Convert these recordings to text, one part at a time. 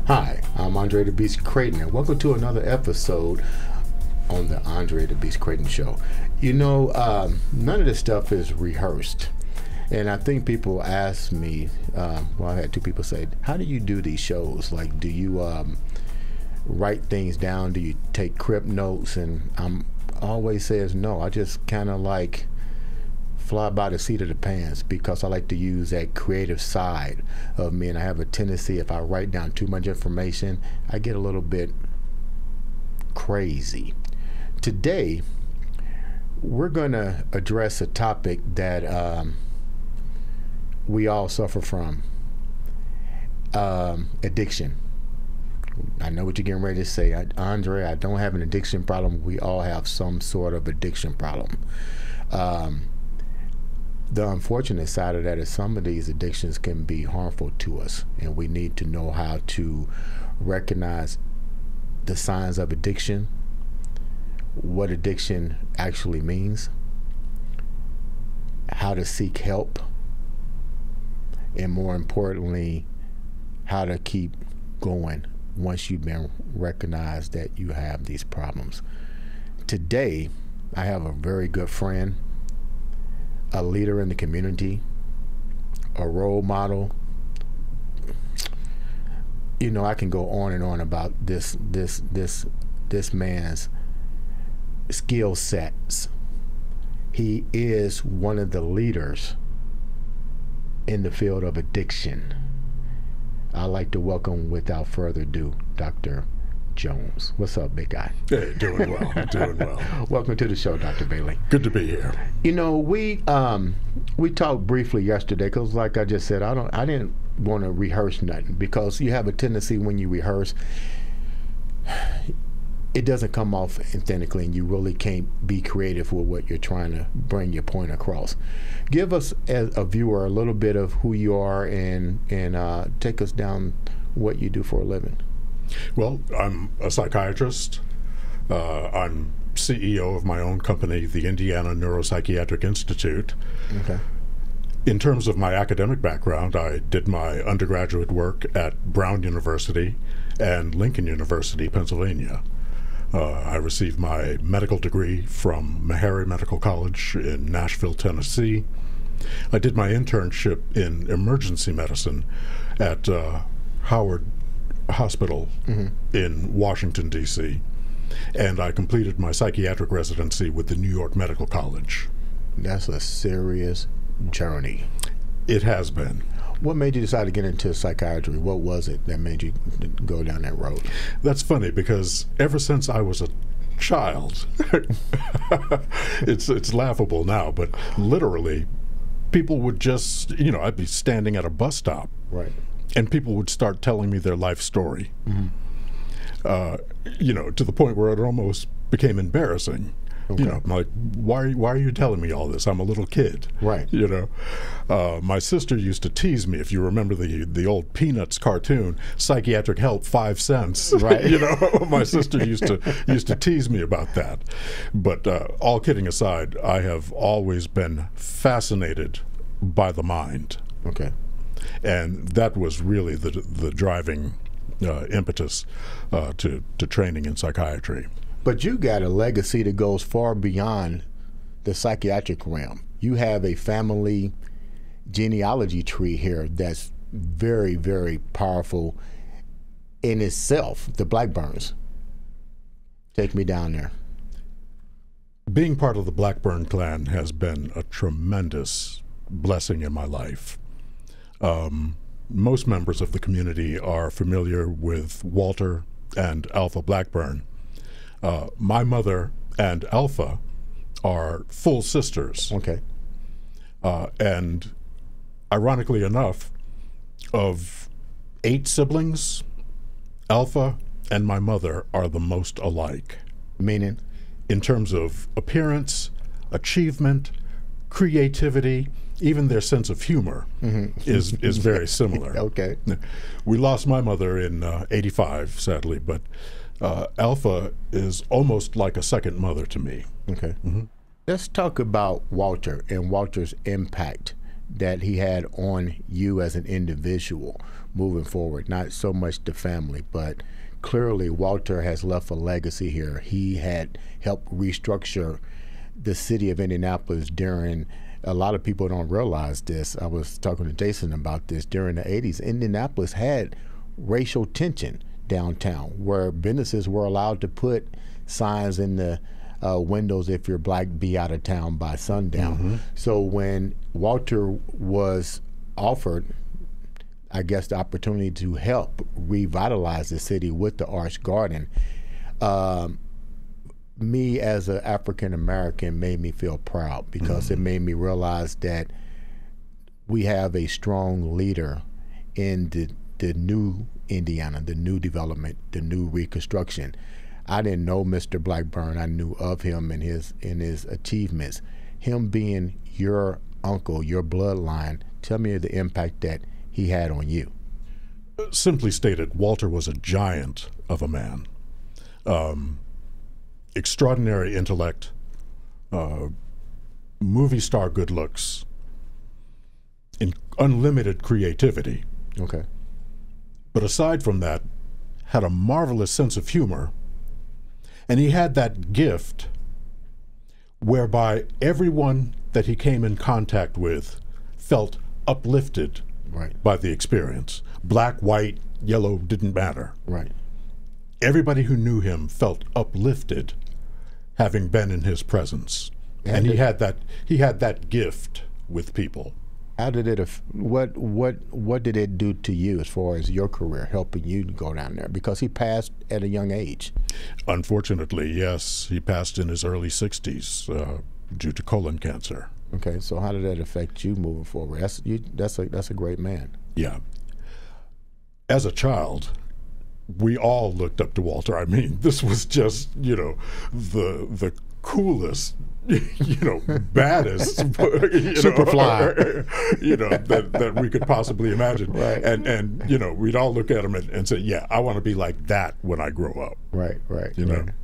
Hi, I'm Andre The Beast Crayton, and welcome to another episode on the Andre The Beast Crayton Show. You know, none of this stuff is rehearsed. And I think people ask me, well, I had two people say, how do you do these shows? Like, do you write things down? Do you take crib notes? And I'm always says no. I just kind of like fly by the seat of the pants because I like to use that creative side of me, and I have a tendency, if I write down too much information, I get a little bit crazy. Today, we're going to address a topic that we all suffer from, addiction. I know what you're getting ready to say, Andre. I don't have an addiction problem. We all have some sort of addiction problem. The unfortunate side of that is some of these addictions can be harmful to us, and we need to know how to recognize the signs of addiction, what addiction actually means, how to seek help, and more importantly, how to keep going once you've been recognized that you have these problems. Today, I have a very good friend, a leader in the community, a role model. You know, I can go on and on about this man's skill sets. He is one of the leaders in the field of addiction. I'd like to welcome, without further ado, Dr. Jones. What's up, big guy? Hey, doing well, doing well. Welcome to the show, Dr. Bailey. Good to be here. You know, we talked briefly yesterday because, like I just said, I didn't want to rehearse nothing, because you have a tendency when you rehearse, it doesn't come off authentically, and you really can't be creative with what you're trying to bring your point across. Give us, as a viewer, a little bit of who you are, and take us down what you do for a living. Well, I'm a psychiatrist. I'm CEO of my own company, the Indiana Neuropsychiatric Institute. Okay. In terms of my academic background, I did my undergraduate work at Brown University and Lincoln University, Pennsylvania. I received my medical degree from Meharry Medical College in Nashville, Tennessee. I did my internship in emergency medicine at Howard Hospital in Washington, D.C., and I completed my psychiatric residency with the New York Medical College. That's a serious journey. It has been. What made you decide to get into psychiatry? What was it that made you go down that road? That's funny, because ever since I was a child, it's laughable now, but literally, people would just, I'd be standing at a bus stop. Right. And people would start telling me their life story, to the point where it almost became embarrassing. Okay. I'm like, why are you telling me all this? I'm a little kid. Right. My sister used to tease me, if you remember the old Peanuts cartoon, psychiatric help, 5 cents. Right. My sister used to tease me about that. But all kidding aside, I have always been fascinated by the mind. Okay. And that was really the driving impetus to training in psychiatry. But you got a legacy that goes far beyond the psychiatric realm. You have a family genealogy tree here that's very, very powerful in itself, the Blackburns. Take me down there. Being part of the Blackburn clan has been a tremendous blessing in my life. Most members of the community are familiar with Walter and Alpha Blackburn. My mother and Alpha are full sisters. Okay. And ironically enough, of 8 siblings, Alpha and my mother are the most alike. Meaning? In terms of appearance, achievement, creativity, even their sense of humor is very similar. Okay. We lost my mother in '85, sadly, but Alpha is almost like a second mother to me. Okay. Let's talk about Walter and Walter's impact that he had on you as an individual moving forward? Not so much the family, but clearly Walter has left a legacy here. He had helped restructure the city of Indianapolis during, a lot of people don't realize this. I was talking to Jason about this. During the 80s, Indianapolis had racial tension downtown where businesses were allowed to put signs in the windows, if you're black, be out of town by sundown. Mm-hmm. So when Walter was offered, I guess, the opportunity to help revitalize the city with the Arts Garden, me as an African American made me feel proud because it made me realize that we have a strong leader in the new Indiana, the new development, the new reconstruction. I didn't know Mr. Blackburn. I knew of him and his achievements. Him being your uncle, your bloodline, tell me the impact that he had on you. Simply stated, Walter was a giant of a man. Extraordinary intellect, movie star good looks, unlimited creativity. Okay. But aside from that, had a marvelous sense of humor, and he had that gift whereby everyone that he came in contact with felt uplifted by the experience. Black, white, yellow didn't matter. Right. Everybody who knew him felt uplifted having been in his presence. And he had that gift with people. How did it? What did it do to you as far as your career, helping you to go down there? Because he passed at a young age. Unfortunately, yes, he passed in his early 60s due to colon cancer. Okay, so how did that affect you moving forward? That's a great man. Yeah. As a child, we all looked up to Walter. I mean, this was just, the coolest, baddest, Superfly, that we could possibly imagine. Right. And we'd all look at him and say, yeah, I want to be like that when I grow up. Right.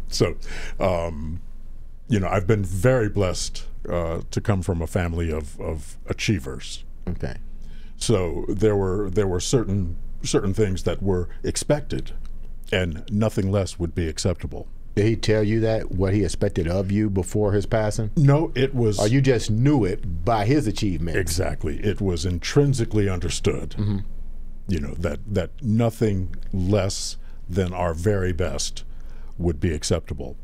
So, I've been very blessed to come from a family of achievers. Okay. So there were certain things that were expected, and nothing less would be acceptable. Did he tell you that, what he expected of you before his passing? No, it was... Or you just knew it by his achievements? Exactly. It was intrinsically understood, that nothing less than our very best would be acceptable.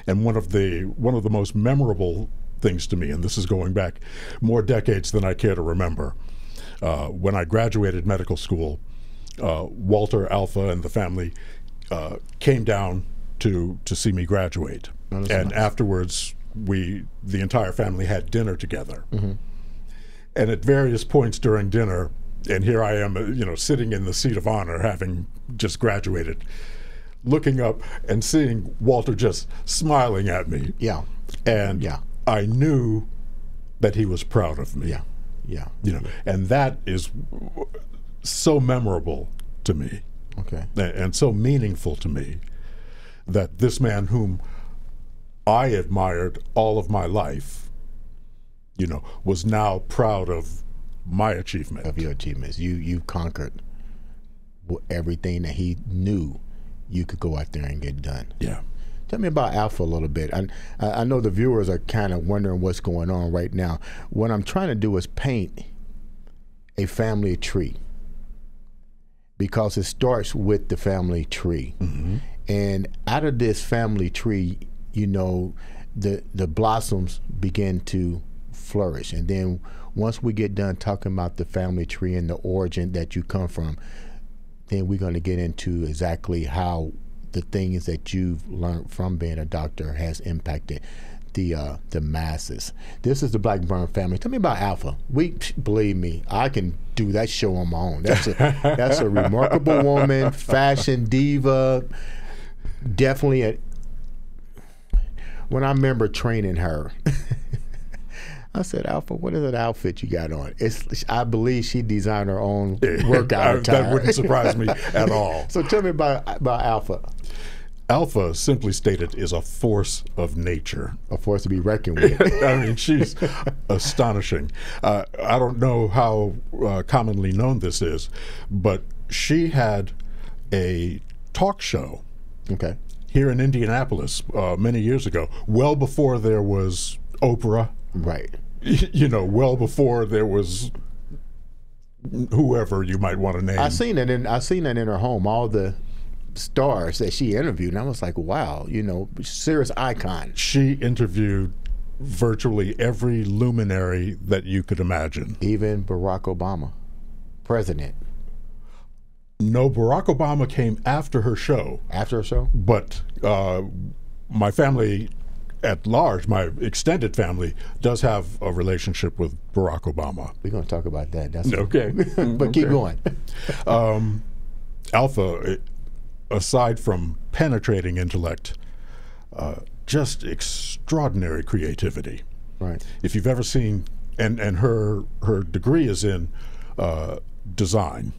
And one of the most memorable things to me, and this is going back more decades than I care to remember, when I graduated medical school, Walter, Alpha, and the family came down to see me graduate. And nice. Afterwards, the entire family had dinner together. Mm-hmm. And at various points during dinner, and here I am, sitting in the seat of honor, having just graduated, looking up and seeing Walter just smiling at me. Yeah. And I knew that he was proud of me. Yeah. And that is so memorable to me. Okay. And so meaningful to me, that this man whom I admired all of my life, was now proud of my achievement. Of your achievements. You conquered everything that he knew you could go out there and get done. Yeah. Tell me about Alpha a little bit. I know the viewers are kind of wondering what's going on right now. What I'm trying to do is paint a family tree, because it starts with the family tree. Mm-hmm. And out of this family tree, the blossoms begin to flourish. And then once we get done talking about the family tree and the origin that you come from, then we're going to get into exactly how the things that you've learned from being a doctor has impacted the masses. This is the Blackburn family. Tell me about Alpha. Believe me, I can do that show on my own. That's a remarkable woman, fashion diva. Definitely when I remember training her, I said, Alpha, what is that outfit you got on? I believe she designed her own workout attire. That wouldn't surprise me at all. So tell me about Alpha. Alpha, simply stated, is a force of nature. A force to be reckoned with. I mean, she's astonishing. I don't know how commonly known this is, but she had a talk show Okay. here in Indianapolis many years ago, well before there was Oprah. Right. You know, well before there was whoever you might want to name. I seen that in her home, all the stars that she interviewed, and I was like, wow, you know, serious icon. She interviewed virtually every luminary that you could imagine. Even Barack Obama, president. No, Barack Obama came after her show. After her show? But my family at large, my extended family, does have a relationship with Barack Obama. We're going to talk about that. That's okay. But keep going. Alpha, aside from penetrating intellect, just extraordinary creativity. Right. If you've ever seen, and her degree is in design.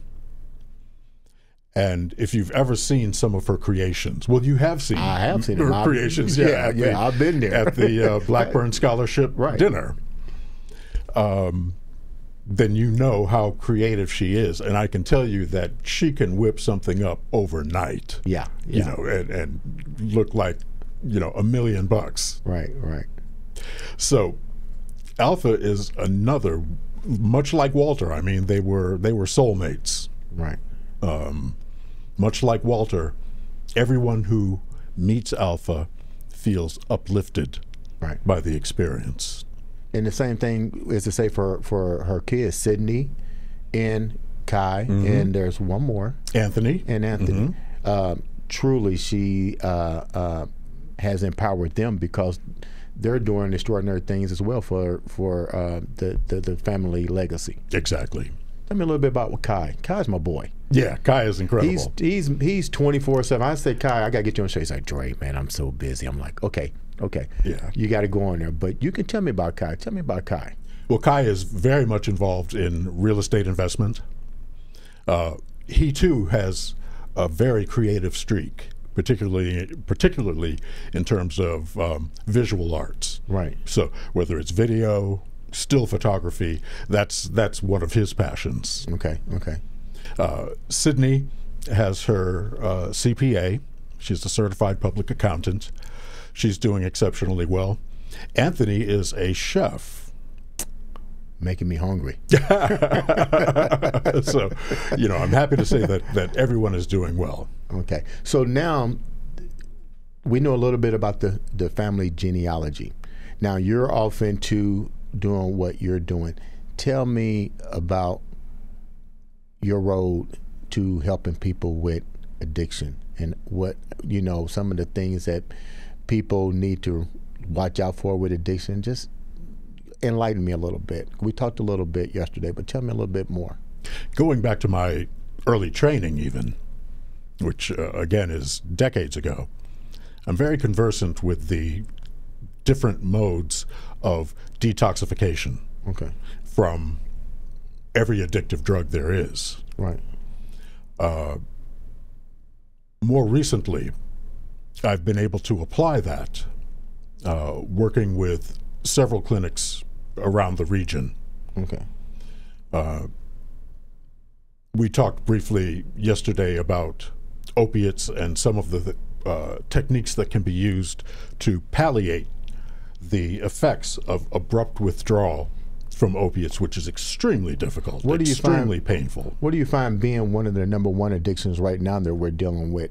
And if you've ever seen some of her creations, well, you have seen. I have seen her them. creations. Yeah, I've been there at the Blackburn Scholarship dinner. Then you know how creative she is, and I can tell you that she can whip something up overnight. Yeah. You know, and look like, you know, $1 million. Right. So, Alpha is another, much like Walter. I mean, they were soulmates. Right. Much like Walter, everyone who meets Alpha feels uplifted by the experience. And the same thing is to say for her kids, Sydney and Kai, and there's one more. Anthony. And Anthony. Truly, she has empowered them because they're doing extraordinary things as well for the family legacy. Exactly. Tell me a little bit about Kai. Kai's my boy. Yeah, Kai is incredible. He's 24/7. I say, Kai, I gotta get you on the show. He's like, Dre, man, I'm so busy. I'm like, okay, yeah, you got to go on there. But you can tell me about Kai. Tell me about Kai. Well, Kai is very much involved in real estate investment. He too has a very creative streak, particularly in terms of visual arts. Right. So whether it's video, still photography, that's one of his passions. Okay. Sydney has her CPA. She's a certified public accountant. She's doing exceptionally well. Anthony is a chef. Making me hungry. So, you know, I'm happy to say that everyone is doing well. Okay. So now we know a little bit about the family genealogy. Now you're off into doing what you're doing. Tell me about your road to helping people with addiction and what, you know, some of the things that people need to watch out for with addiction. Just enlighten me a little bit. We talked a little bit yesterday, but tell me a little bit more. Going back to my early training even, which again is decades ago, I'm very conversant with the different modes of detoxification from every addictive drug there is. Right. More recently, I've been able to apply that, working with several clinics around the region. Okay. We talked briefly yesterday about opiates and some of the techniques that can be used to palliate the effects of abrupt withdrawal from opiates, which is extremely difficult, extremely painful. What do you find being one of the number one addictions right now that we're dealing with?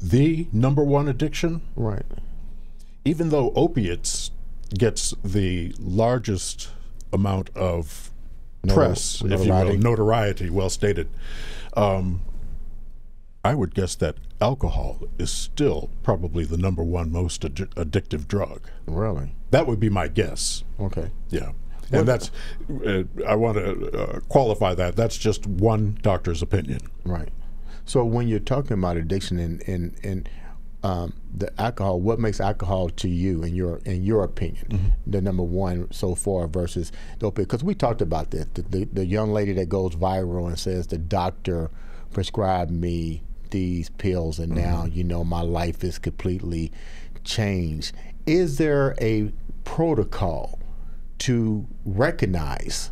The number one addiction? Right. Even though opiates gets the largest amount of press, if you will, notoriety, well stated, I would guess that alcohol is still probably the number one most addictive drug. Really? That would be my guess. Okay. Yeah. And that's, I want to qualify that. That's just one doctor's opinion. Right. So when you're talking about addiction and the alcohol, what makes alcohol to you, in your opinion, the number one so far versus the opiate? Because we talked about this. The young lady that goes viral and says the doctor prescribed me these pills and now, you know, my life is completely changed. Is there a protocol to recognize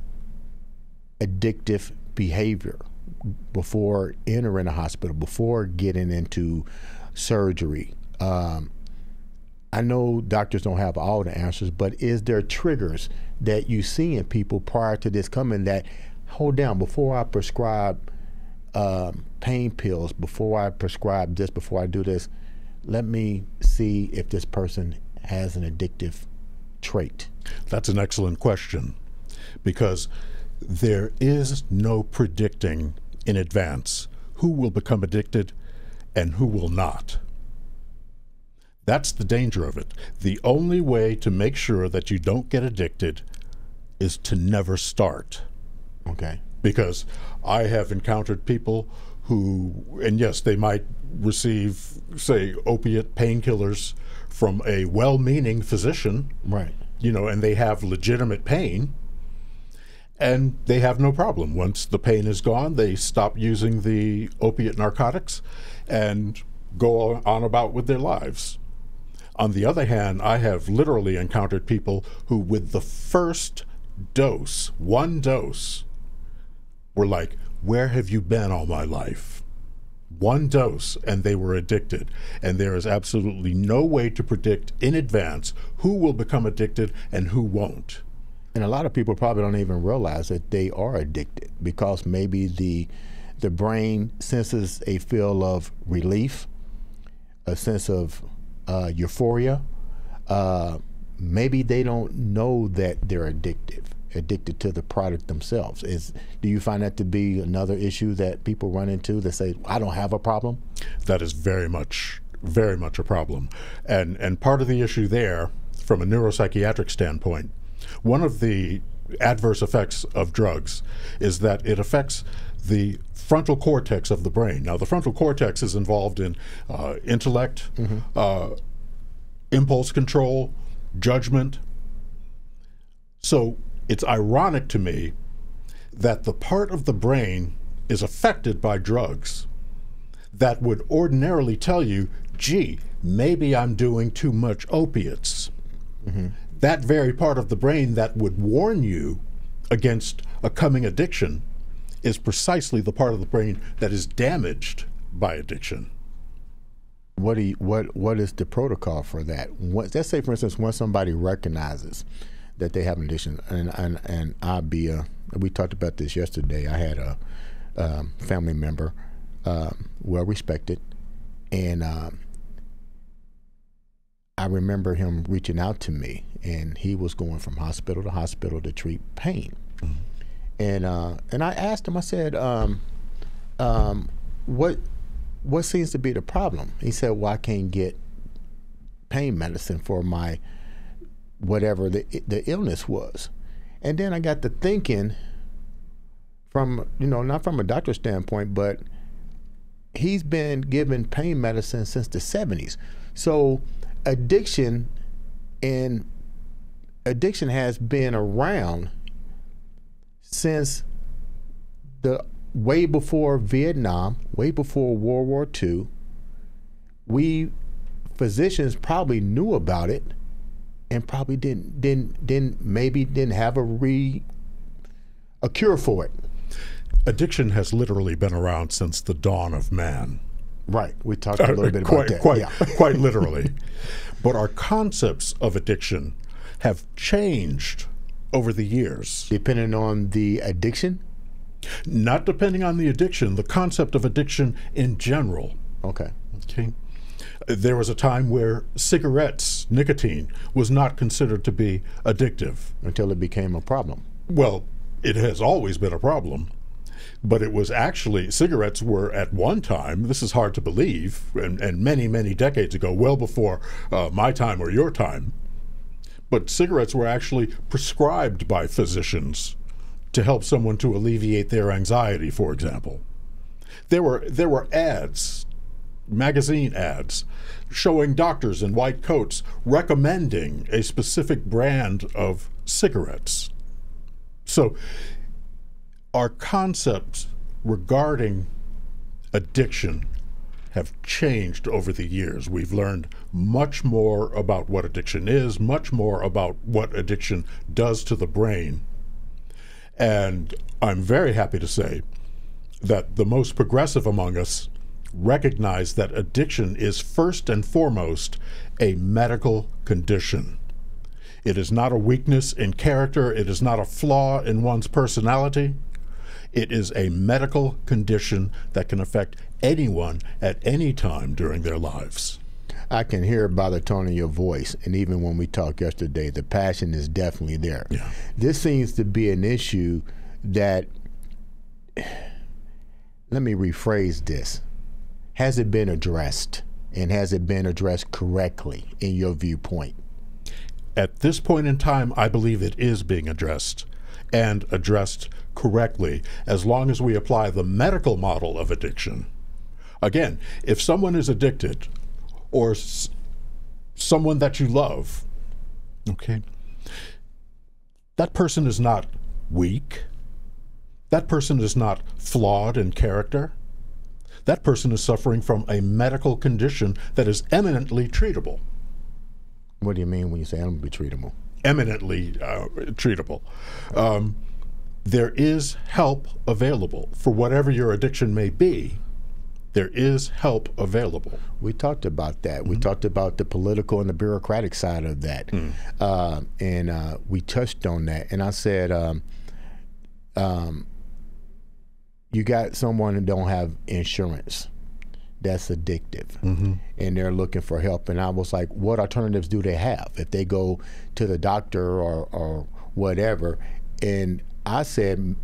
addictive behavior before entering a hospital, before getting into surgery? I know doctors don't have all the answers, but is there triggers that you see in people prior to this coming that, hold down, before I prescribe pain pills, before I prescribe this, before I do this, let me see if this person has an addictive trait? That's an excellent question, because there is no predicting in advance who will become addicted and who will not. That's the danger of it. The only way to make sure that you don't get addicted is to never start. Okay. Because I have encountered people who, and yes, they might receive, say, opiate painkillers from a well-meaning physician, right? You know, and they have legitimate pain, and they have no problem. Once the pain is gone, they stop using the opiate narcotics and go on about with their lives. On the other hand, I have literally encountered people who, with the first dose, one dose, were like, where have you been all my life? One dose, and they were addicted. And there is absolutely no way to predict in advance who will become addicted and who won't. And a lot of people probably don't even realize that they are addicted, because maybe the brain senses a feel of relief, a sense of euphoria. Maybe they don't know that they're addicted to the product themselves. Do you find that to be another issue that people run into, that say, I don't have a problem? That is very much a problem. And part of the issue there, from a neuropsychiatric standpoint, one of the adverse effects of drugs is that it affects the frontal cortex of the brain. Now, the frontal cortex is involved in intellect, impulse control, judgment. So it's ironic to me that the part of the brain is affected by drugs that would ordinarily tell you, gee, maybe I'm doing too much opiates. That very part of the brain that would warn you against a coming addiction is precisely the part of the brain that is damaged by addiction. What is the protocol for that? Let's say, for instance, when somebody recognizes that they have an addiction, and we talked about this yesterday. I had a family member, well respected, and I remember him reaching out to me, and he was going from hospital to hospital to treat pain. And I asked him, I said, what seems to be the problem? He said, well, I can't get pain medicine for my whatever the illness was. And then I got to thinking, from, not from a doctor's standpoint, but he's been given pain medicine since the 70s. So addiction has been around since way before Vietnam, way before World War II. We physicians probably knew about it and probably didn't have a cure for it. Addiction has literally been around since the dawn of man. Right. We talked a little bit about that. Quite literally. But our concepts of addiction have changed over the years. Depending on the addiction? Not depending on the addiction, the concept of addiction in general. Okay. There was a time where cigarettes, nicotine, was not considered to be addictive. Until it became a problem. Well, it has always been a problem. But it was actually, cigarettes were at one time, this is hard to believe, and many, many decades ago, well before my time or your time, but cigarettes were actually prescribed by physicians to help someone to alleviate their anxiety, for example. There were ads, magazine ads, showing doctors in white coats recommending a specific brand of cigarettes. So our concepts regarding addiction have changed over the years. We've learned much more about what addiction is, much more about what addiction does to the brain. And I'm very happy to say that the most progressive among us recognize that addiction is first and foremost a medical condition. It is not a weakness in character. It is not a flaw in one's personality. It is a medical condition that can affect anyone at any time during their lives. I can hear by the tone of your voice, and even when we talked yesterday, the passion is definitely there. Yeah. This seems to be an issue that, let me rephrase this. Has it been addressed, and has it been addressed correctly in your viewpoint? At this point in time, I believe it is being addressed, and addressed correctly, as long as we apply the medical model of addiction. Again, if someone is addicted, or someone that you love, okay, that person is not weak. That person is not flawed in character. That person is suffering from a medical condition that is eminently treatable. What do you mean when you say eminently treatable? Eminently treatable. There is help available for whatever your addiction may be. There is help available. We talked about that. We talked about the political and the bureaucratic side of that. And we touched on that. And I said, you got someone who don't have insurance that's addictive, and they're looking for help. And I was like, what alternatives do they have if they go to the doctor or whatever? And I said,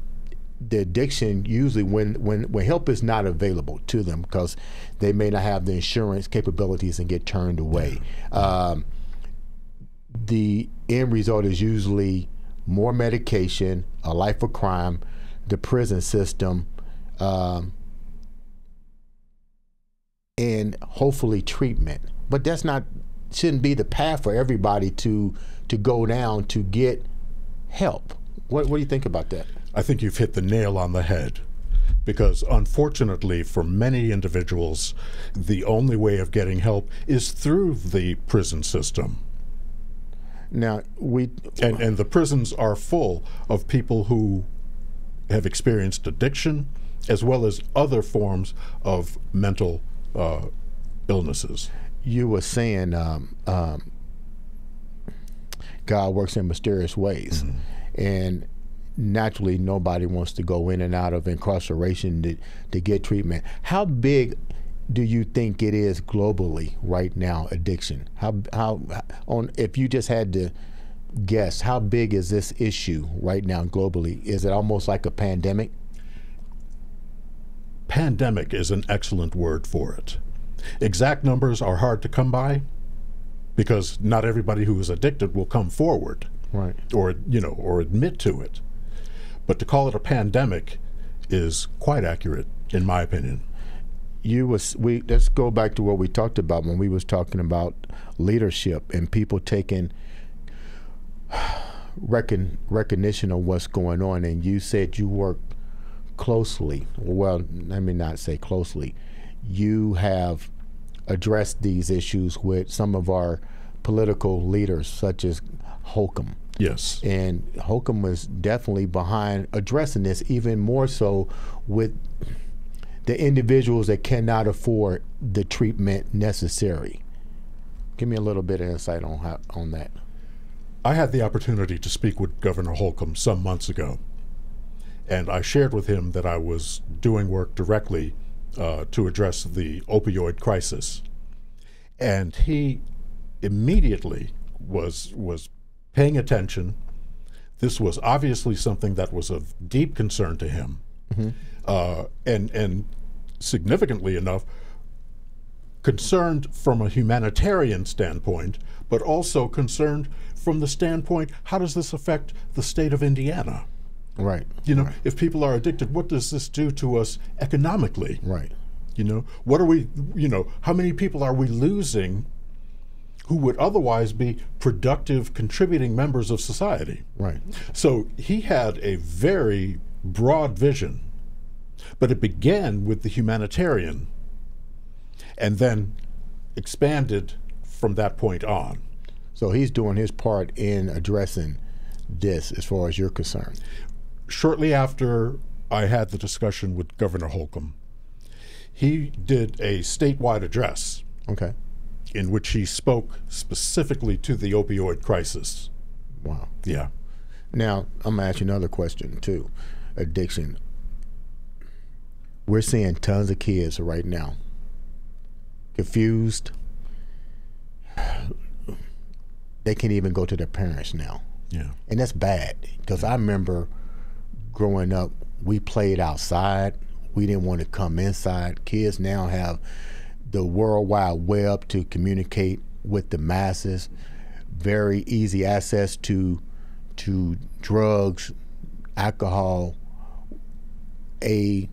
the addiction usually when help is not available to them because they may not have the insurance capabilities and get turned away. The end result is usually more medication, a life of crime, the prison system, and hopefully treatment. But that's shouldn't be the path for everybody to go down to get help. What do you think about that? I think you've hit the nail on the head, because unfortunately for many individuals, the only way of getting help is through the prison system. Now and the prisons are full of people who have experienced addiction as well as other forms of mental illnesses. You were saying God works in mysterious ways, and naturally nobody wants to go in and out of incarceration to get treatment. How big do you think it is globally right now, addiction? If you just had to guess, how big is this issue right now globally? Is it almost like a pandemic? Pandemic is an excellent word for it. Exact numbers are hard to come by because not everybody who is addicted will come forward, right, or admit to it. But to call it a pandemic is quite accurate, in my opinion. Let's go back to what we talked about when we was talking about leadership and people taking recognition of what's going on. And you said you work closely. Well, let me not say closely. You have addressed these issues with some of our political leaders, such as Holcomb. Yes. And Holcomb was definitely behind addressing this, even more so with the individuals that cannot afford the treatment necessary. Give me a little bit of insight on that. I had the opportunity to speak with Governor Holcomb some months ago, and I shared with him that I was doing work directly to address the opioid crisis. And he immediately was paying attention. This was obviously something that was of deep concern to him. And significantly enough, concerned from a humanitarian standpoint, but also concerned from the standpoint, how does this affect the state of Indiana? Right. Right. If people are addicted, what does this do to us economically? Right. What are we, how many people are we losing who would otherwise be productive, contributing members of society? Right. So he had a very broad vision, but it began with the humanitarian and then expanded from that point on. So he's doing his part in addressing this as far as you're concerned. Shortly after I had the discussion with Governor Holcomb, he did a statewide address. Okay. In which he spoke specifically to the opioid crisis. Wow. Yeah. Now, I'm going to ask you another question, too. Addiction. We're seeing tons of kids right now confused. They can't even go to their parents now. Yeah. And that's bad, because I remember growing up, we played outside. We didn't want to come inside. Kids now have the World Wide Web to communicate with the masses, very easy access to drugs, alcohol, a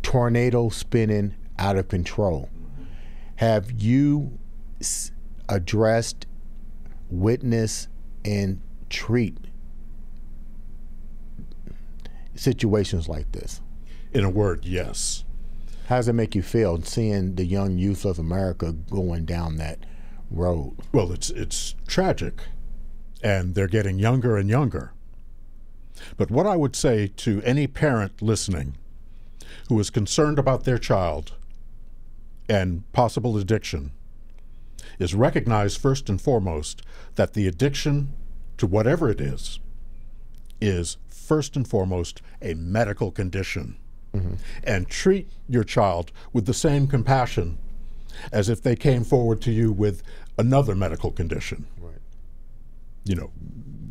tornado spinning out of control. Have you addressed, witnessed, and treat situations like this? In a word, yes. How does it make you feel seeing the young youth of America going down that road? Well, it's tragic, and they're getting younger and younger. But what I would say to any parent listening who is concerned about their child and possible addiction is recognize first and foremost that the addiction to whatever it is first and foremost a medical condition. Mm-hmm. And treat your child with the same compassion as if they came forward to you with another medical condition. Right. You know,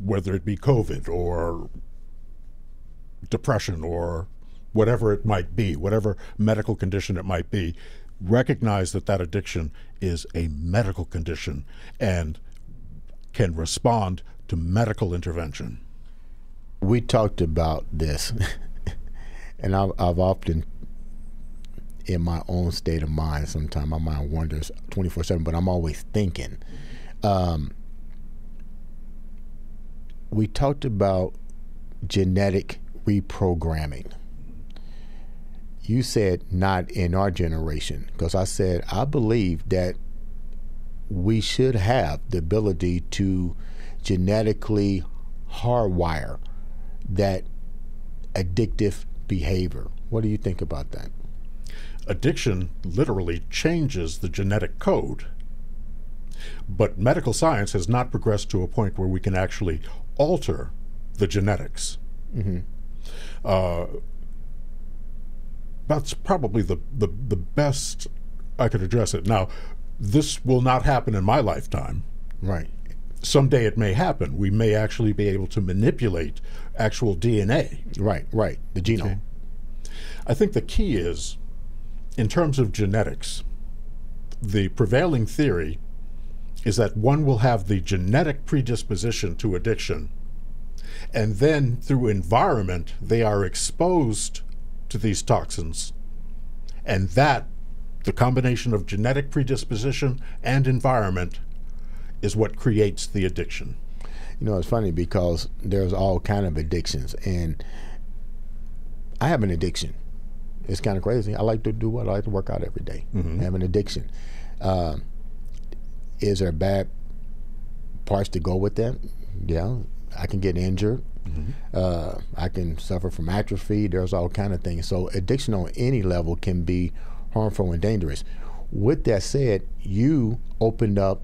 whether it be COVID or depression or whatever it might be, whatever medical condition it might be, recognize that that addiction is a medical condition and can respond to medical intervention. We talked about this. And I've often, in my own state of mind, sometimes my mind wanders 24/7, but I'm always thinking. We talked about genetic reprogramming. You said not in our generation, because I said I believe that we should have the ability to genetically hardwire that addictive behavior. What do you think about that? Addiction literally changes the genetic code, but medical science has not progressed to a point where we can actually alter the genetics. Mm-hmm. That's probably the best I could address it. Now, this will not happen in my lifetime. Right. Someday it may happen. We may actually be able to manipulate actual DNA. Right, the genome. Okay. I think the key is, in terms of genetics, the prevailing theory is that one will have the genetic predisposition to addiction, and then through environment they are exposed to these toxins, and that, the combination of genetic predisposition and environment, is what creates the addiction. You know, it's funny because there's all kind of addictions, and I have an addiction. It's kind of crazy. I like to do what? I like to work out every day. Mm-hmm. I have an addiction. Is there bad parts to go with that? Yeah, I can get injured. Mm-hmm. I can suffer from atrophy. There's all kind of things. So addiction on any level can be harmful and dangerous. With that said, you opened up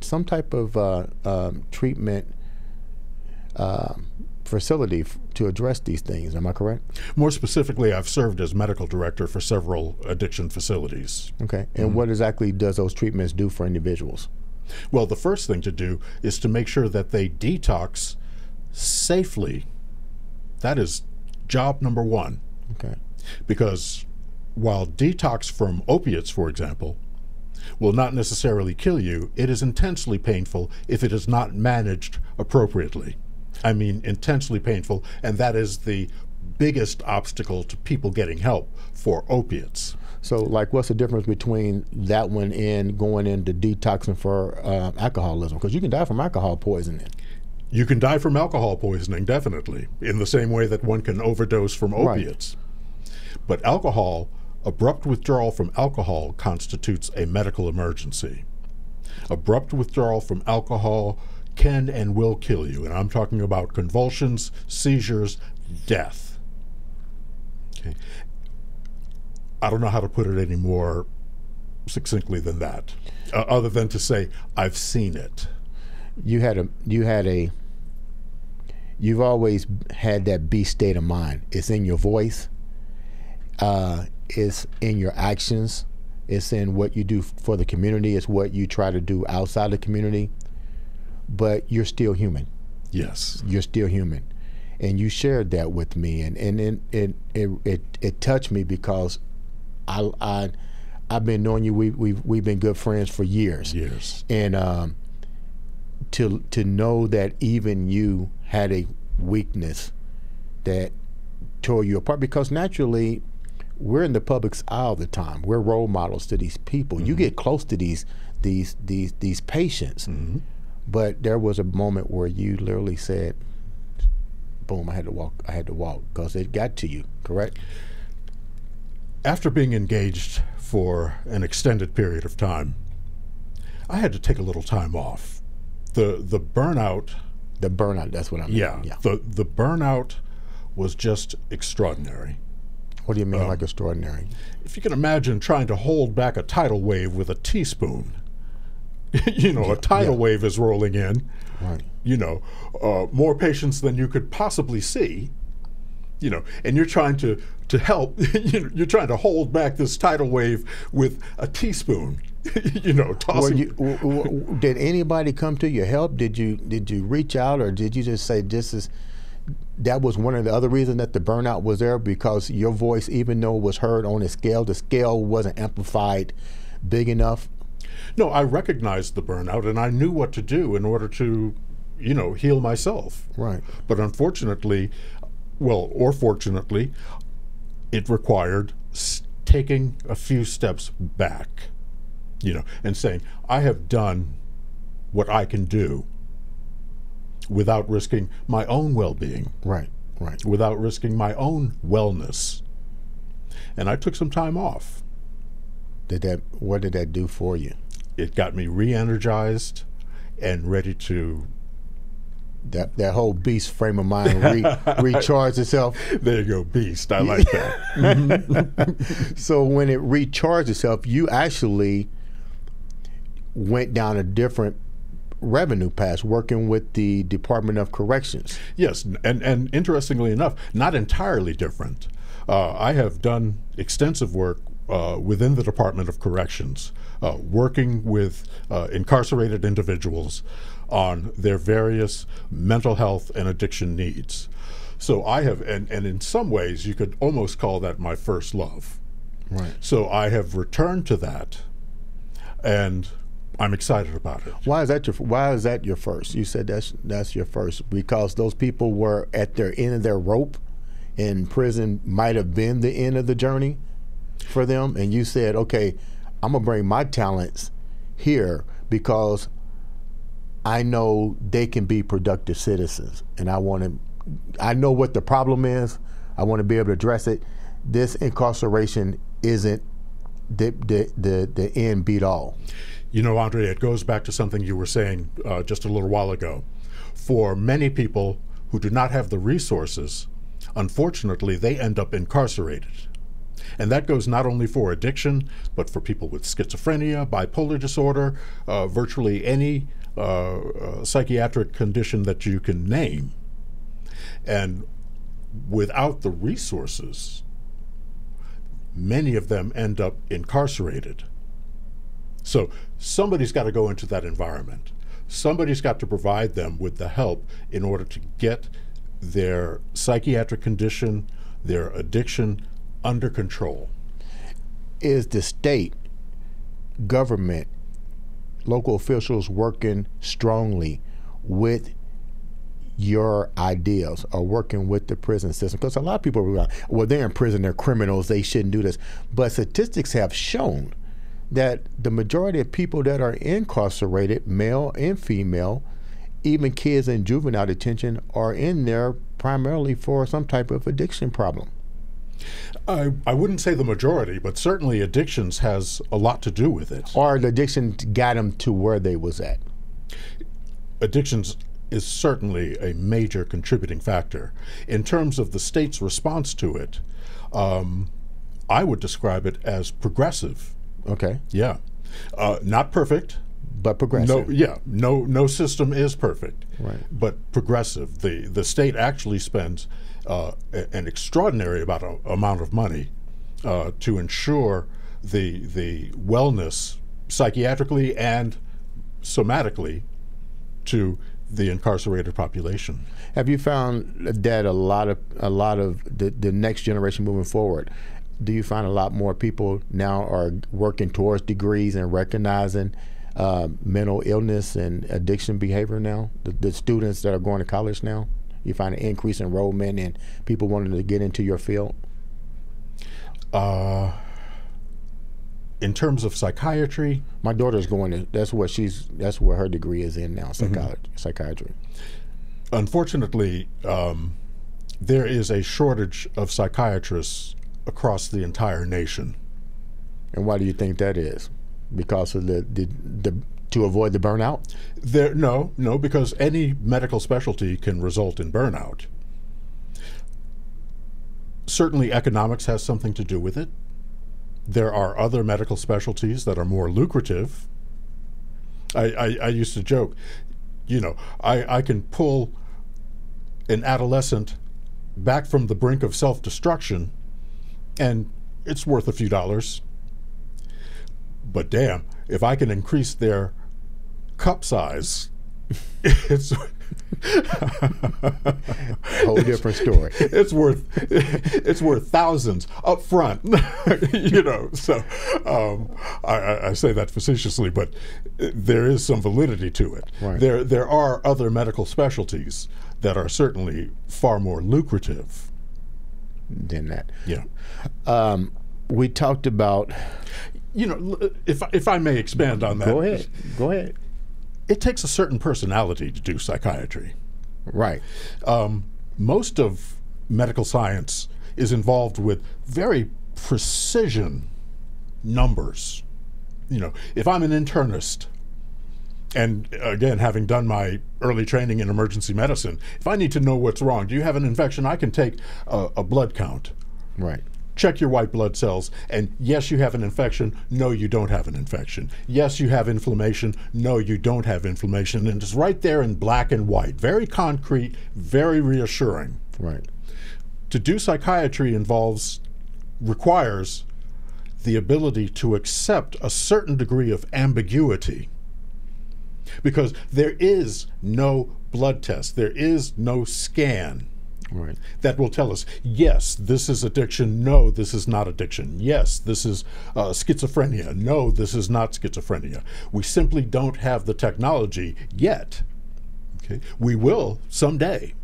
some type of treatment facility to address these things. Am I correct? More specifically, I've served as medical director for several addiction facilities. Okay. And what exactly does those treatments do for individuals? Well, the first thing to do is to make sure that they detox safely. That is job number one. Okay. Because while detox from opiates, for example, will not necessarily kill you, it is intensely painful if it is not managed appropriately. I mean, intensely painful, and that is the biggest obstacle to people getting help for opiates. So, like, what's the difference between that one and going into detoxing for alcoholism? Because you can die from alcohol poisoning. You can die from alcohol poisoning, definitely, in the same way that one can overdose from opiates. Right. But alcohol Abrupt withdrawal from alcohol constitutes a medical emergency. Abrupt withdrawal from alcohol can and will kill you. And I'm talking about convulsions, seizures, death. Okay. I don't know how to put it any more succinctly than that, other than to say I've seen it. You've always had that beast state of mind. It's in your voice. It's in your actions. It's in what you do for the community. It's what you try to do outside the community. But you're still human. Yes. You're still human. And you shared that with me, and it touched me because I've been knowing you. We've been good friends for years. Years. And to know that even you had a weakness that tore you apart, because naturally we're in the public's eye all the time. We're role models to these people. You get close to these patients. But there was a moment where you literally said, boom, I had to walk because it got to you, correct? After being engaged for an extended period of time, I had to take a little time off. The burnout. The burnout, that's what I mean. Yeah. The burnout was just extraordinary. What do you mean, like extraordinary? If you can imagine trying to hold back a tidal wave with a teaspoon. A tidal wave is rolling in. Right. More patients than you could possibly see. And you're trying to help. You're trying to hold back this tidal wave with a teaspoon. Tossing. Did anybody come to your help? Did you reach out, or did you just say that was one of the other reasons that the burnout was there, because your voice, even though it was heard on a scale, the scale wasn't amplified big enough? No, I recognized the burnout, and I knew what to do in order to, heal myself. Right. But unfortunately, or fortunately, it required taking a few steps back, and saying, I have done what I can do without risking my own well-being. Right. Without risking my own wellness. And I took some time off. What did that do for you? It got me re-energized and ready to... That whole beast frame of mind recharged itself. There you go, beast. I like that. So when it recharged itself, you actually went down a different revenue path, working with the Department of Corrections. Yes, and interestingly enough, not entirely different. I have done extensive work within the Department of Corrections, working with incarcerated individuals on their various mental health and addiction needs. So I have, and in some ways you could almost call that my first love. Right. So I have returned to that, and I'm excited about it. Why is that your first? You said that's your first because those people were at their end of their rope, and prison might have been the end of the journey for them, and you said, okay, I'm gonna bring my talents here because I know they can be productive citizens, and I know what the problem is. I want to be able to address it. This incarceration isn't the end beat all. Andre, it goes back to something you were saying just a little while ago. For many people who do not have the resources, unfortunately, they end up incarcerated. And that goes not only for addiction, but for people with schizophrenia, bipolar disorder, virtually any psychiatric condition that you can name. And without the resources, many of them end up incarcerated. So somebody's got to go into that environment. Somebody's got to provide them with the help in order to get their psychiatric condition, their addiction under control. Is the state government, local officials working strongly with your ideas or working with the prison system? Because a lot of people are like, well, they're in prison, they're criminals, they shouldn't do this. But statistics have shown that the majority of people that are incarcerated, male and female, even kids in juvenile detention, are in there primarily for some type of addiction problem. I wouldn't say the majority, but certainly addictions has a lot to do with it. Or the addiction got them to where they was at? Addictions is certainly a major contributing factor. In terms of the state's response to it, I would describe it as progressive. Okay. Yeah. Not perfect. But progressive. No system is perfect. Right. But progressive. The state actually spends an extraordinary amount of money to ensure the wellness psychiatrically and somatically to the incarcerated population. Have you found that a lot of the next generation moving forward, do you find a lot more people now are working towards degrees and recognizing mental illness and addiction behavior now? The students that are going to college now, you find an increased enrollment and people wanting to get into your field? In terms of psychiatry, my daughter's going to. That's where her degree is in now. Psychiatry. Unfortunately, there is a shortage of psychiatrists across the entire nation. And why do you think that is? Because of the to avoid the burnout? No, because any medical specialty can result in burnout. Certainly, economics has something to do with it. There are other medical specialties that are more lucrative. I used to joke, I can pull an adolescent back from the brink of self-destruction and it's worth a few dollars. But damn, if I can increase their cup size, it's whole different story. It's worth thousands up front, So I say that facetiously, but there is some validity to it. Right. There are other medical specialties that are certainly far more lucrative than that. Yeah. We talked about. If I may expand on that. Go ahead. It takes a certain personality to do psychiatry. Right. Most of medical science is involved with very precision numbers. If I'm an internist, and again, having done my early training in emergency medicine, if I need to know what's wrong, do you have an infection? I can take a blood count. Right. Check your white blood cells, and yes, you have an infection. No, you don't have an infection. Yes, you have inflammation. No, you don't have inflammation. And it's right there in black and white. Very concrete, very reassuring. Right. To do psychiatry requires the ability to accept a certain degree of ambiguity, because there is no blood test. There is no scan. Right. That will tell us, yes, this is addiction. No, this is not addiction. Yes, this is schizophrenia. No, this is not schizophrenia. We simply don't have the technology yet. Okay? We will someday.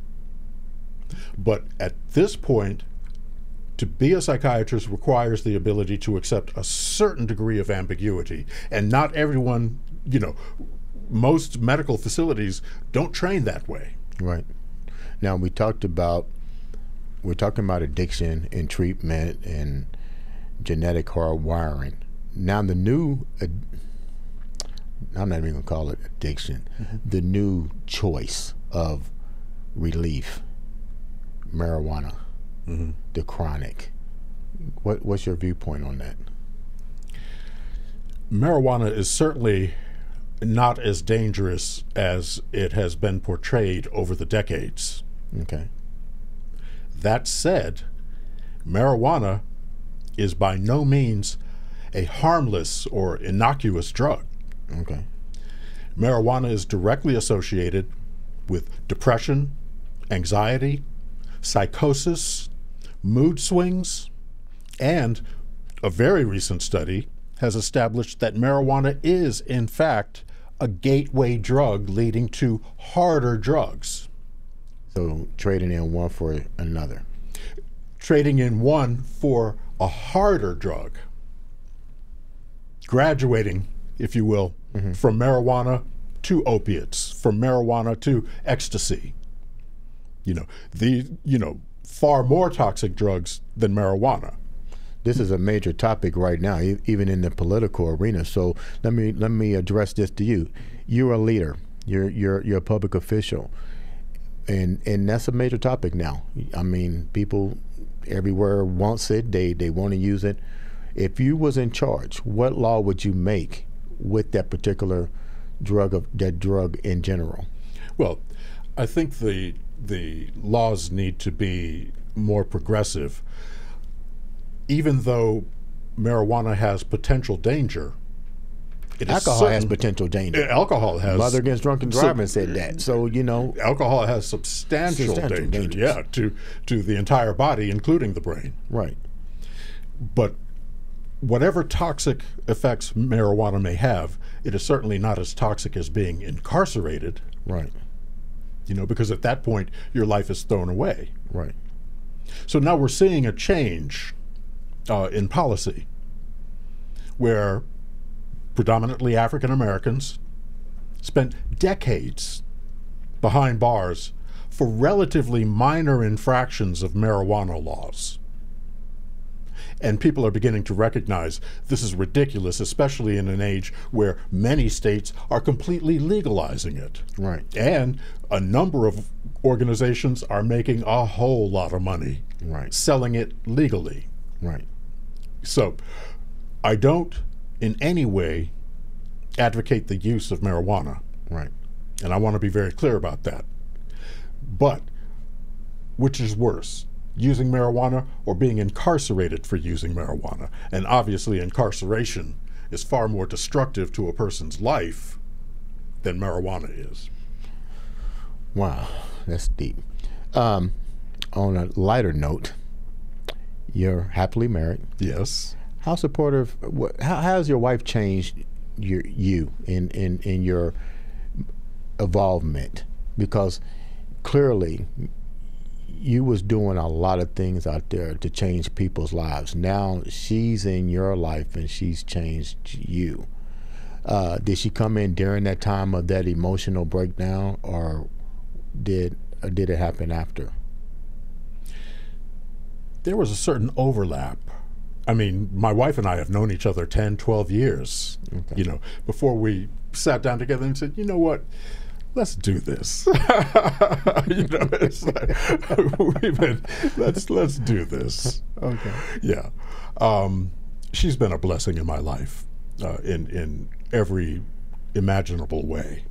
But at this point, to be a psychiatrist requires the ability to accept a certain degree of ambiguity. And not everyone, most medical facilities don't train that way. Right. Now we're talking about addiction and treatment and genetic hardwiring. Now the new, I'm not even gonna call it addiction, the new choice of relief, marijuana, the chronic. What's your viewpoint on that? Marijuana is certainly not as dangerous as it has been portrayed over the decades. Okay. That said, marijuana is by no means a harmless or innocuous drug. Okay. Marijuana is directly associated with depression, anxiety, psychosis, mood swings, and a very recent study has established that marijuana is, in fact, a gateway drug leading to harder drugs. So trading in one for another. Trading in one for a harder drug. Graduating, if you will, from marijuana to opiates, from marijuana to ecstasy. far more toxic drugs than marijuana. This is a major topic right now, even in the political arena. So let me address this to you. You're a leader. You're a public official, and that's a major topic now. I mean, people everywhere wants it. They want to use it. If you was in charge, what law would you make with that particular drug in general? Well, I think the laws need to be more progressive. Even though marijuana has potential danger, alcohol has potential danger. Alcohol has. Mother Against Drunken Driving said that. So, alcohol has substantial danger. Yeah, to the entire body, including the brain. Right. But whatever toxic effects marijuana may have, it is certainly not as toxic as being incarcerated. Right. Because at that point, your life is thrown away. Right. So now we're seeing a change in policy where predominantly African Americans spent decades behind bars for relatively minor infractions of marijuana laws. And people are beginning to recognize this is ridiculous, especially in an age where many states are completely legalizing it. Right. And a number of organizations are making a whole lot of money selling it legally. Right. So I don't in any way advocate the use of marijuana. Right. And I want to be very clear about that. But which is worse, using marijuana or being incarcerated for using marijuana? And obviously incarceration is far more destructive to a person's life than marijuana is. Wow, that's deep. On a lighter note, you're happily married. Yes. How supportive? How has your wife changed you in your involvement? Because clearly, you was doing a lot of things out there to change people's lives. Now she's in your life and she's changed you. Did she come in during that time of that emotional breakdown, or did it happen after? There was a certain overlap. I mean, my wife and I have known each other 10, 12 years, before we sat down together and said, you know what, let's do this. It's like, let's do this. Okay. Yeah. She's been a blessing in my life in every imaginable way.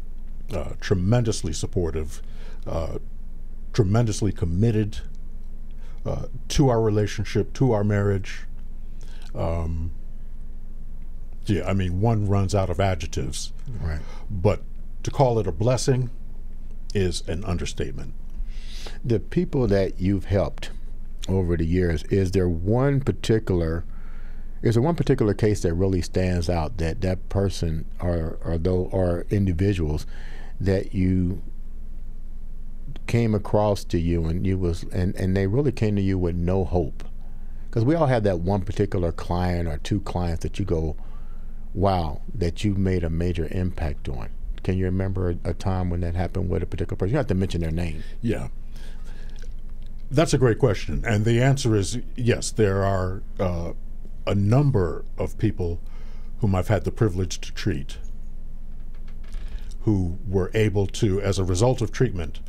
Tremendously supportive, tremendously committed to our relationship, to our marriage. Yeah, I mean, one runs out of adjectives. Right. But to call it a blessing is an understatement. The people that you've helped over the years, is there one particular case that really stands out, that person or individuals that you came across to you and they really came to you with no hope? Because we all have that one particular client or two clients that you go, wow, that you made a major impact on. Can you remember a time when that happened with a particular person? You don't have to mention their name. Yeah. That's a great question. And the answer is yes, there are a number of people whom I've had the privilege to treat who were able to, as a result of treatment,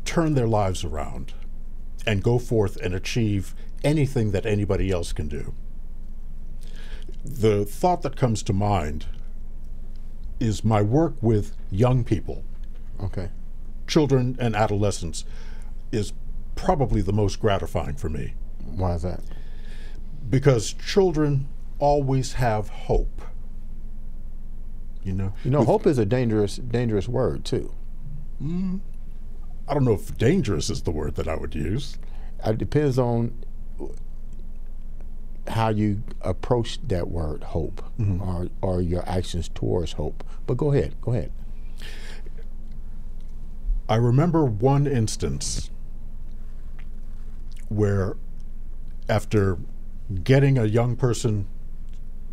turn their lives around and go forth and achieve anything that anybody else can do. The thought that comes to mind is my work with young people. Okay. Children and adolescents is probably the most gratifying for me. Why is that? Because children always have hope. Hope is a dangerous word too. I don't know if dangerous is the word that I would use. It depends on how you approach that word, hope, or your actions towards hope. But go ahead. I remember one instance where, after getting a young person,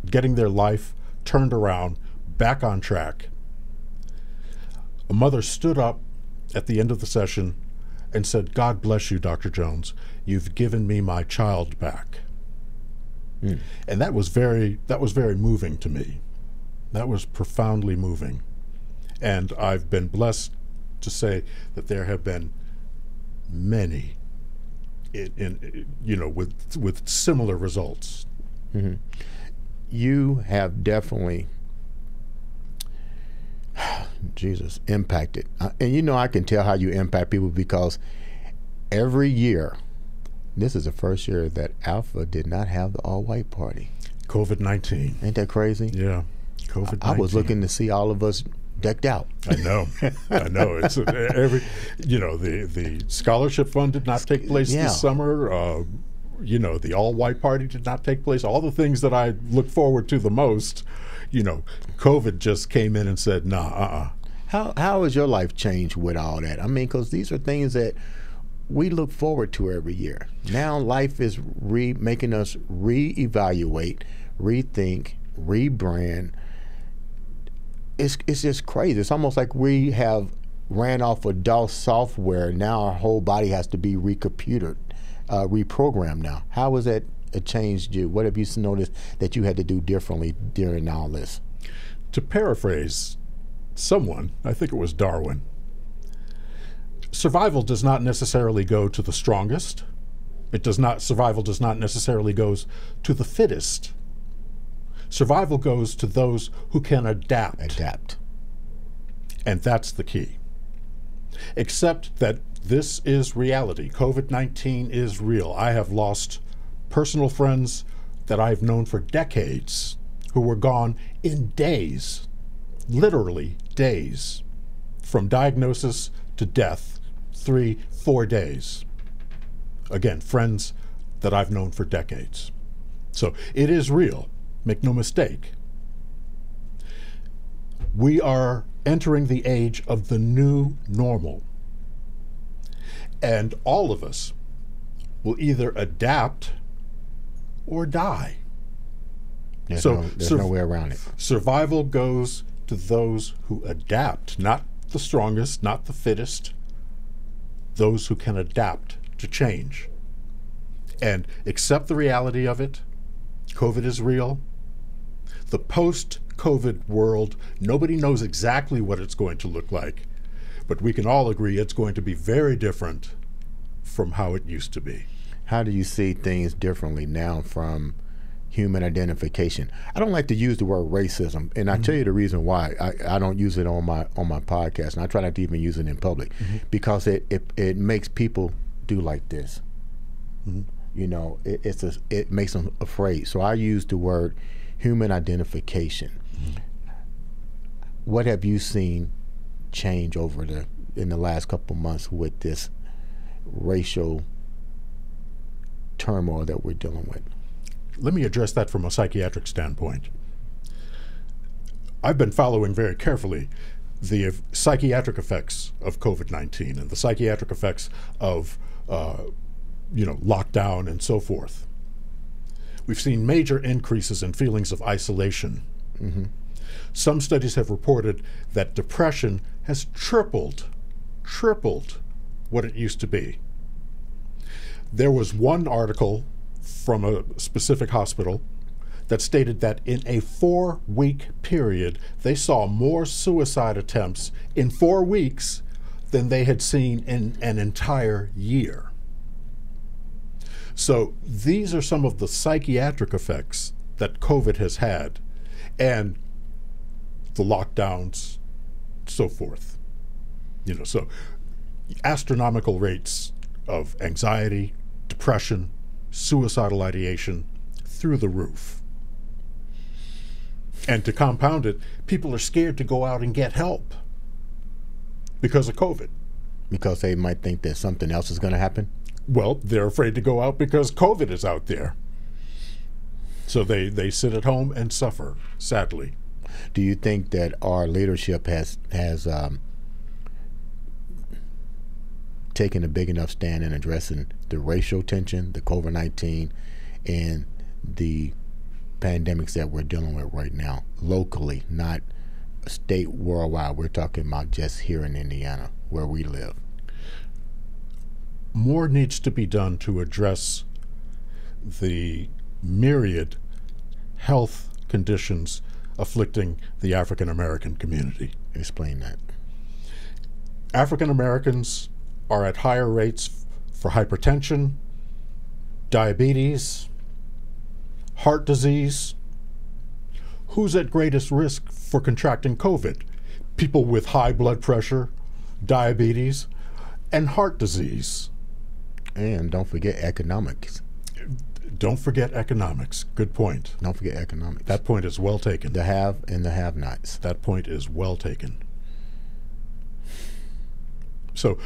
getting their life turned around, back on track, a mother stood up at the end of the session and said, "God bless you, Dr. Jones. You've given me my child back." And that was very moving to me. That was profoundly moving. And I've been blessed to say that there have been many with similar results. You have definitely impacted. And I can tell how you impact people, because every year, this is the first year that Alpha did not have the all-white party. COVID-19. Ain't that crazy? Yeah, COVID-19. I was looking to see all of us decked out. I know. It's the scholarship fund did not take place this summer. The all-white party did not take place. All the things that I look forward to the most, COVID just came in and said, nah, How has your life changed with all that? I mean, because these are things that we look forward to every year. Now life is making us reevaluate, rethink, rebrand. It's just crazy. It's almost like we have ran off of DOS software. Now our whole body has to be reprogrammed now. How has that changed you? What have you noticed that you had to do differently during all this? To paraphrase someone, I think it was Darwin, survival does not necessarily go to the strongest. Survival does not necessarily go to the fittest. Survival goes to those who can adapt. And that's the key. Except that this is reality. COVID-19 is real. I have lost personal friends that I've known for decades who were gone in days, literally days, from diagnosis to death, 3-4 days. Again, friends that I've known for decades. So it is real. Make no mistake. We are entering the age of the new normal. And all of us will either adapt or die. There's no way around it. Survival goes to those who adapt, not the strongest, not the fittest, those who can adapt to change and accept the reality of it. COVID is real. The post-COVID world, nobody knows exactly what it's going to look like, but we can all agree it's going to be very different from how it used to be. How do you see things differently now from human identification? I don't like to use the word racism, and I tell you the reason why. I don't use it on my podcast, and I try not to even use it in public, because it makes people do like this. It makes them afraid. So I use the word human identification. What have you seen change in the last couple months with this racial turmoil that we're dealing with? Let me address that from a psychiatric standpoint. I've been following very carefully the psychiatric effects of COVID-19 and the psychiatric effects of lockdown and so forth. We've seen major increases in feelings of isolation. Some studies have reported that depression has tripled what it used to be. There was one article from a specific hospital that stated that in a 4-week period, they saw more suicide attempts in 4 weeks than they had seen in an entire year. So these are some of the psychiatric effects that COVID has had, and the lockdowns, so forth. So astronomical rates of anxiety, depression, suicidal ideation through the roof. And to compound it, people are scared to go out and get help because of COVID. Because they might think that something else is going to happen? Well, they're afraid to go out because COVID is out there. So they sit at home and suffer, sadly. Do you think that our leadership has taken a big enough stand in addressing the racial tension, the COVID-19, and the pandemics that we're dealing with right now, locally, not state, worldwide? We're talking about just here in Indiana, where we live. more needs to be done to address the myriad health conditions afflicting the African American community. Explain that. African Americans are at higher rates for hypertension, diabetes, heart disease. Who's at greatest risk for contracting COVID? People with high blood pressure, diabetes, and heart disease. And don't forget economics. Don't forget economics. Good point. Don't forget economics. That point is well taken. The have and the have-nots. That point is well taken. So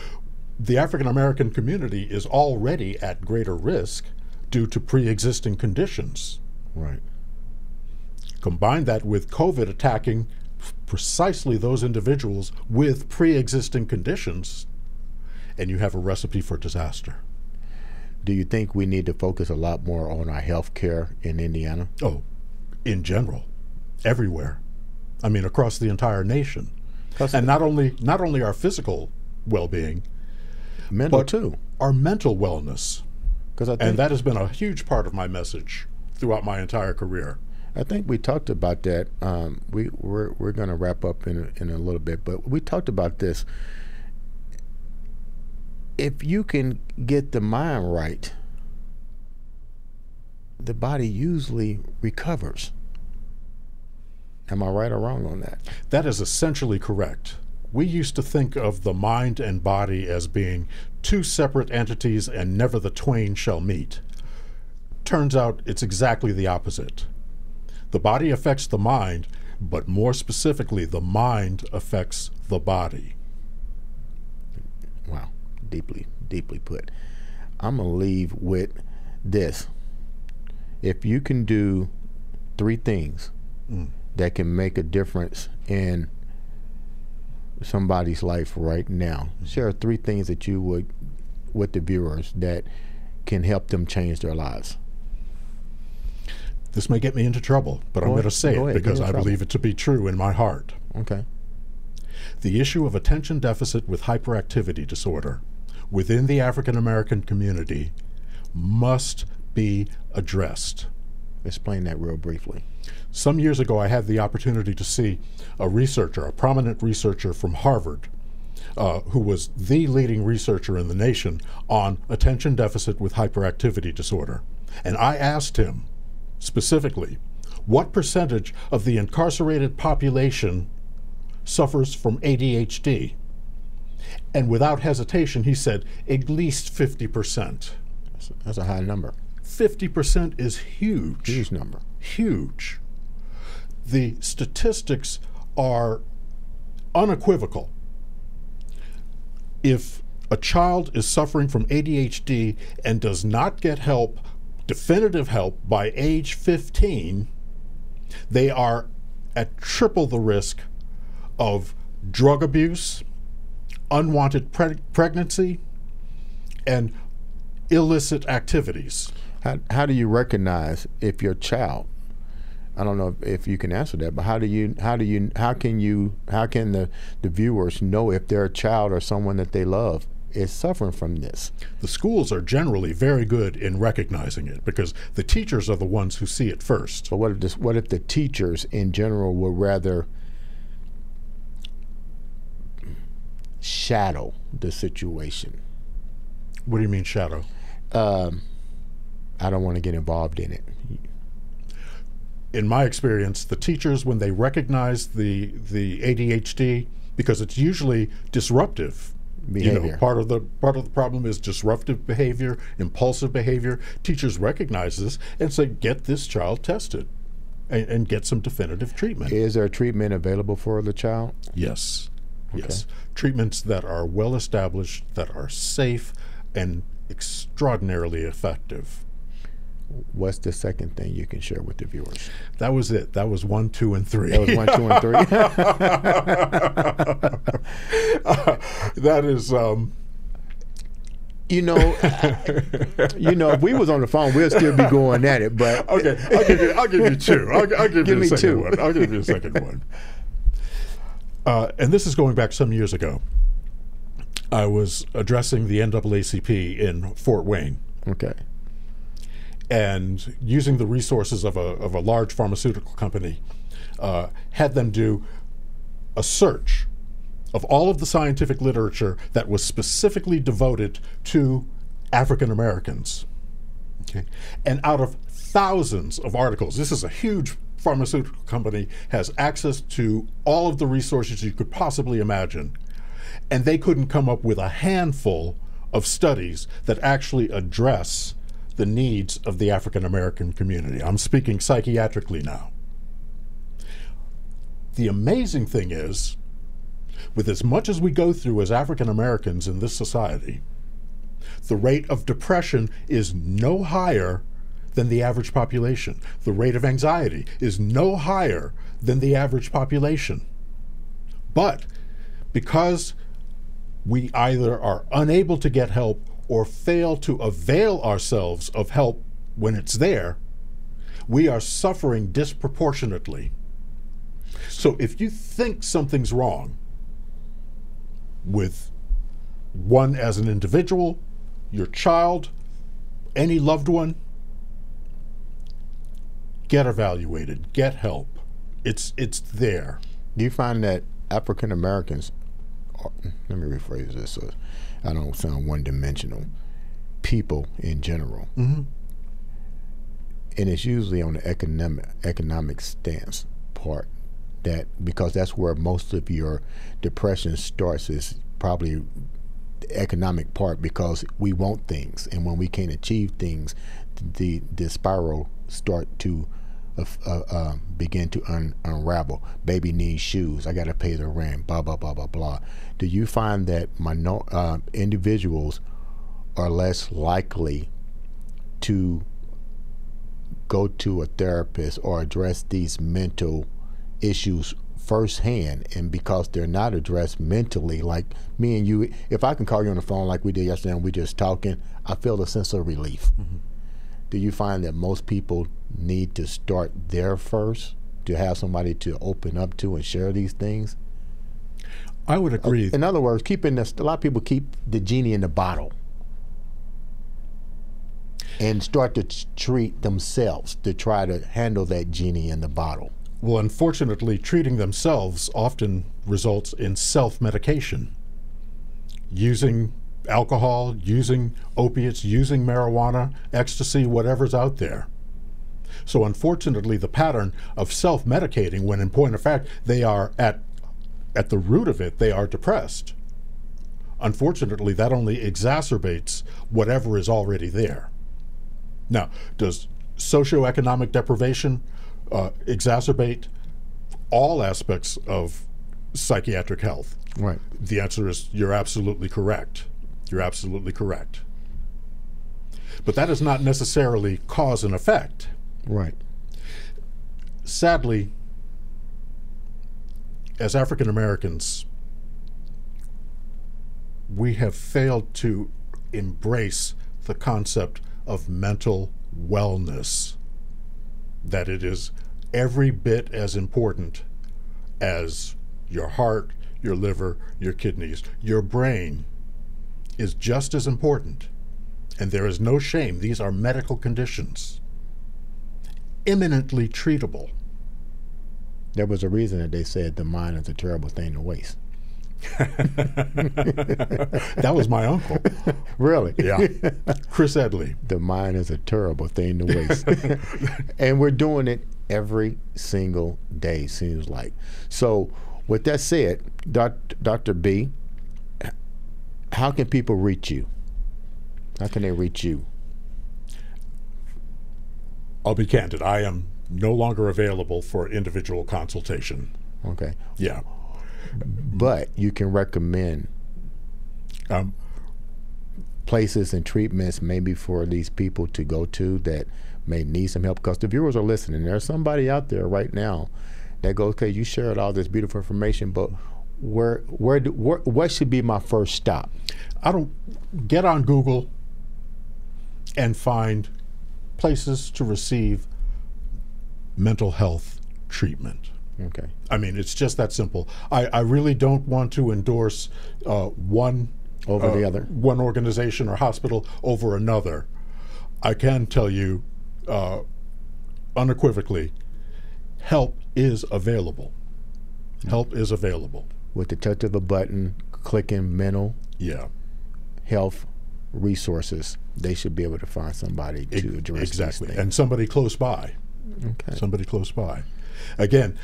the African American community is already at greater risk due to pre-existing conditions. Right. Combine that with COVID attacking precisely those individuals with pre-existing conditions, and you have a recipe for disaster. Do you think we need to focus a lot more on our health care in Indiana? Oh, in general, everywhere. I mean, across the entire nation. And not only our physical well-being, mental but too. Our mental wellness. And that has been a huge part of my message throughout my entire career. I think we talked about that. We're going to wrap up in a little bit, but we talked about this. If you can get the mind right, the body usually recovers. Am I right or wrong on that? That is essentially correct. We used to think of the mind and body as being two separate entities and never the twain shall meet. Turns out it's exactly the opposite. The body affects the mind, but more specifically, the mind affects the body. Wow, deeply, deeply put. I'm going to leave with this. If you can do 3 things that can make a difference in somebody's life right now, share 3 things that you would with the viewers that can help them change their lives. This may get me into trouble, but I'm going to say it because I believe it to be true in my heart. Okay. The issue of attention deficit with hyperactivity disorder within the African American community must be addressed. Explain that real briefly. Some years ago, I had the opportunity to see a researcher, a prominent researcher from Harvard, who was the leading researcher in the nation on attention deficit with hyperactivity disorder. And I asked him specifically, what percentage of the incarcerated population suffers from ADHD? And without hesitation, he said, at least 50%. That's a high number. 50% is huge. Huge number. Huge. The statistics are unequivocal. If a child is suffering from ADHD and does not get help, definitive help, by age 15, they are at triple the risk of drug abuse, unwanted pregnancy, and illicit activities. How do you recognize if your child, I don't know if you can answer that, but how can the viewers know if their child or someone that they love is suffering from this? The schools are generally very good in recognizing it because the teachers are the ones who see it first. But what if the teachers in general would rather shadow the situation? What do you mean shadow? I don't want to get involved in it. In my experience, the teachers, when they recognize the ADHD, because it's usually disruptive behavior. Part of the problem is disruptive behavior, impulsive behavior. Teachers recognize this and say, get this child tested and get some definitive treatment. Is there treatment available for the child? Yes. Okay. Yes. Treatments that are well established, that are safe, and extraordinarily effective. What's the second thing you can share with the viewers? That was it. That was 1, 2, and 3. That was 1, 2, and 3. That is, if we was on the phone, we'd still be going at it. But okay, I'll give you 2. I'll give you a second one. I'll give you a second one. And this is going back some years ago. I was addressing the NAACP in Fort Wayne. Okay. And using the resources of a large pharmaceutical company, had them do a search of all of the scientific literature that was specifically devoted to African Americans. Okay. And out of thousands of articles, this is a huge pharmaceutical company, has access to all of the resources you could possibly imagine. And they couldn't come up with a handful of studies that actually address the needs of the African American community. I'm speaking psychiatrically now. The amazing thing is, with as much as we go through as African Americans in this society, the rate of depression is no higher than the average population. The rate of anxiety is no higher than the average population. But because we either are unable to get help or fail to avail ourselves of help when it's there, we are suffering disproportionately. So if you think something's wrong with one as an individual, your child, any loved one, get evaluated, get help. It's there. Do you find that African Americans, let me rephrase this so I don't sound one-dimensional, people in general, Mm-hmm. and it's usually on the economic stance part, that because that's where most of your depression starts, is probably the economic part, because we want things, and when we can't achieve things, the spiral start to begin to unravel. Baby needs shoes, I got to pay the rent, blah blah blah blah blah. Do you find that individuals are less likely to go to a therapist or address these mental issues firsthand, and because they're not addressed mentally, like me and you, if I can call you on the phone like we did yesterday and we just talking, I feel a sense of relief. Mm-hmm. Do you find that most people need to start there first, to have somebody to open up to and share these things? I would agree. In other words, a lot of people keep the genie in the bottle and start to treat themselves to try to handle that genie in the bottle. Well, unfortunately, treating themselves often results in self-medication, using alcohol, using opiates, using marijuana, ecstasy, whatever's out there. So unfortunately, the pattern of self-medicating, when in point of fact they are at the root of it, they are depressed. Unfortunately, that only exacerbates whatever is already there. Now, does socioeconomic deprivation exacerbate all aspects of psychiatric health? Right. The answer is you're absolutely correct. You're absolutely correct. But that is not necessarily cause and effect. Right. Sadly, as African Americans, we have failed to embrace the concept of mental wellness, that it is every bit as important as your heart, your liver, your kidneys. Your brain is just as important, and there is no shame. These are medical conditions, imminently treatable. There was a reason that they said the mind is a terrible thing to waste. That was my uncle. Really? Yeah. Chris Edley. The mind is a terrible thing to waste. And we're doing it every single day, seems like. So with that said, Dr. B, how can people reach you? How can they reach you? I'll be candid. I am no longer available for individual consultation. Okay. Yeah. But you can recommend places and treatments maybe for these people to go to that may need some help, because the viewers are listening. There's somebody out there right now that goes, okay, you shared all this beautiful information, but what should be my first stop? Get on Google and find places to receive mental health treatment. Okay. I mean, it's just that simple. I really don't want to endorse one over the other, one organization or hospital over another. I can tell you unequivocally, help is available. Help is available. With the touch of a button, clicking mental health resources, they should be able to find somebody to address exactly, these things. and somebody close by. Okay. Somebody close by. Again,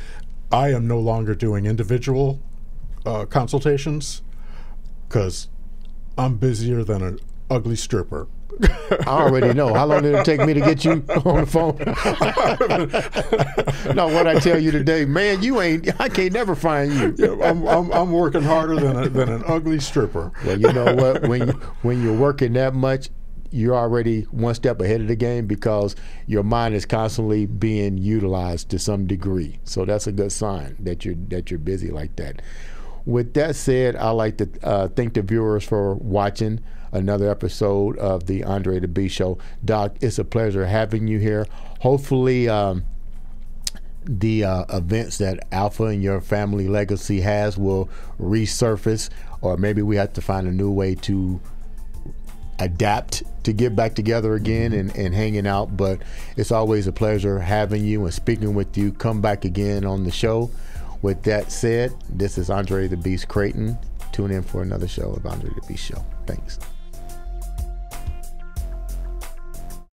I am no longer doing individual consultations because I'm busier than an ugly stripper. I already know. How long did it take me to get you on the phone? No, what I tell you today, man, I can't never find you. Yeah, I'm working harder than an ugly stripper. Well, you know what? When you're working that much, you're already one step ahead of the game because your mind is constantly being utilized to some degree. So that's a good sign that you're busy like that. With that said, I'd like to thank the viewers for watching another episode of the Andre the Beast Show. Doc, it's a pleasure having you here. Hopefully the events that Alpha and your family legacy has will resurface, or maybe we have to find a new way to adapt to get back together again and hanging out. But it's always a pleasure having you and speaking with you. Come back again on the show. With that said, this is Andre the Beast Crayton. Tune in for another show of Andre the Beast Show. Thanks.